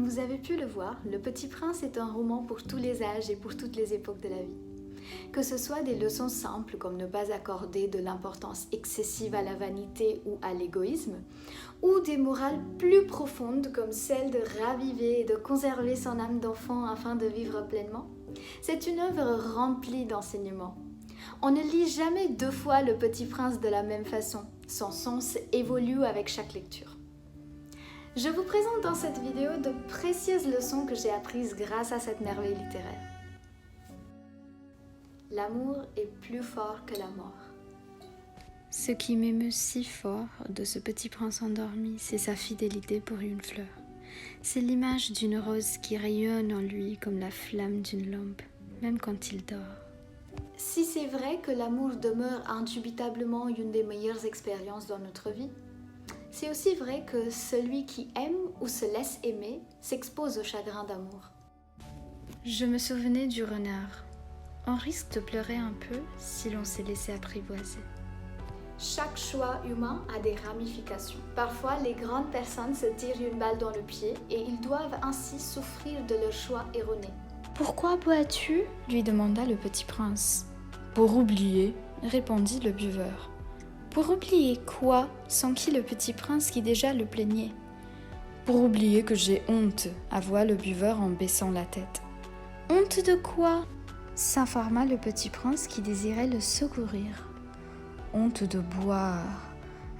Comme vous avez pu le voir, Le Petit Prince est un roman pour tous les âges et pour toutes les époques de la vie. Que ce soit des leçons simples comme ne pas accorder de l'importance excessive à la vanité ou à l'égoïsme, ou des morales plus profondes comme celle de raviver et de conserver son âme d'enfant afin de vivre pleinement, c'est une œuvre remplie d'enseignements. On ne lit jamais deux fois Le Petit Prince de la même façon, son sens évolue avec chaque lecture. Je vous présente dans cette vidéo de précieuses leçons que j'ai apprises grâce à cette merveille littéraire. L'amour est plus fort que la mort. Ce qui m'émeut si fort de ce petit prince endormi, c'est sa fidélité pour une fleur. C'est l'image d'une rose qui rayonne en lui comme la flamme d'une lampe, même quand il dort. Si c'est vrai que l'amour demeure indubitablement une des meilleures expériences dans notre vie, c'est aussi vrai que celui qui aime ou se laisse aimer s'expose au chagrin d'amour. Je me souvenais du renard. On risque de pleurer un peu si l'on s'est laissé apprivoiser. Chaque choix humain a des ramifications. Parfois, les grandes personnes se tirent une balle dans le pied et ils doivent ainsi souffrir de leur choix erroné. « Pourquoi bois-tu » lui demanda le petit prince. « Pour oublier » répondit le buveur. « Pour oublier quoi » s'enquit le petit prince qui déjà le plaignait. « Pour oublier que j'ai honte » avoua le buveur en baissant la tête. « Honte de quoi » s'informa le petit prince qui désirait le secourir. « Honte de boire »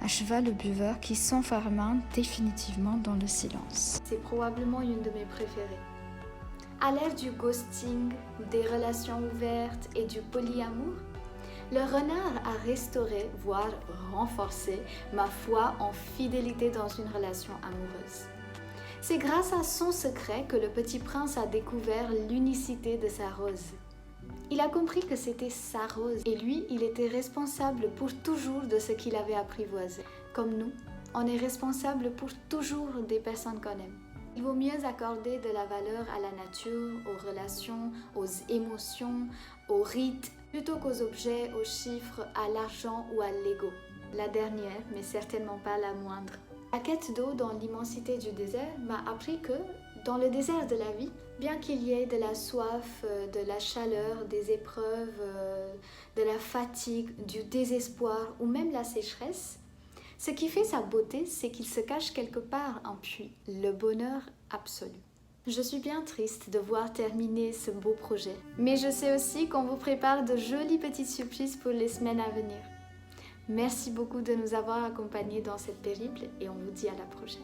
acheva le buveur qui s'enferma définitivement dans le silence. C'est probablement une de mes préférées. À l'ère du ghosting, des relations ouvertes et du polyamour, le renard a restauré, voire renforcé, ma foi en fidélité dans une relation amoureuse. C'est grâce à son secret que le petit prince a découvert l'unicité de sa rose. Il a compris que c'était sa rose et lui, il était responsable pour toujours de ce qu'il avait apprivoisé. Comme nous, on est responsable pour toujours des personnes qu'on aime. Il vaut mieux accorder de la valeur à la nature, aux relations, aux émotions, aux rites, plutôt qu'aux objets, aux chiffres, à l'argent ou à l'ego. La dernière, mais certainement pas la moindre. La quête d'eau dans l'immensité du désert m'a appris que, dans le désert de la vie, bien qu'il y ait de la soif, de la chaleur, des épreuves, de la fatigue, du désespoir ou même la sécheresse, ce qui fait sa beauté, c'est qu'il se cache quelque part un puits, le bonheur absolu. Je suis bien triste de voir terminer ce beau projet, mais je sais aussi qu'on vous prépare de jolies petites surprises pour les semaines à venir. Merci beaucoup de nous avoir accompagnés dans cette périple et on vous dit à la prochaine.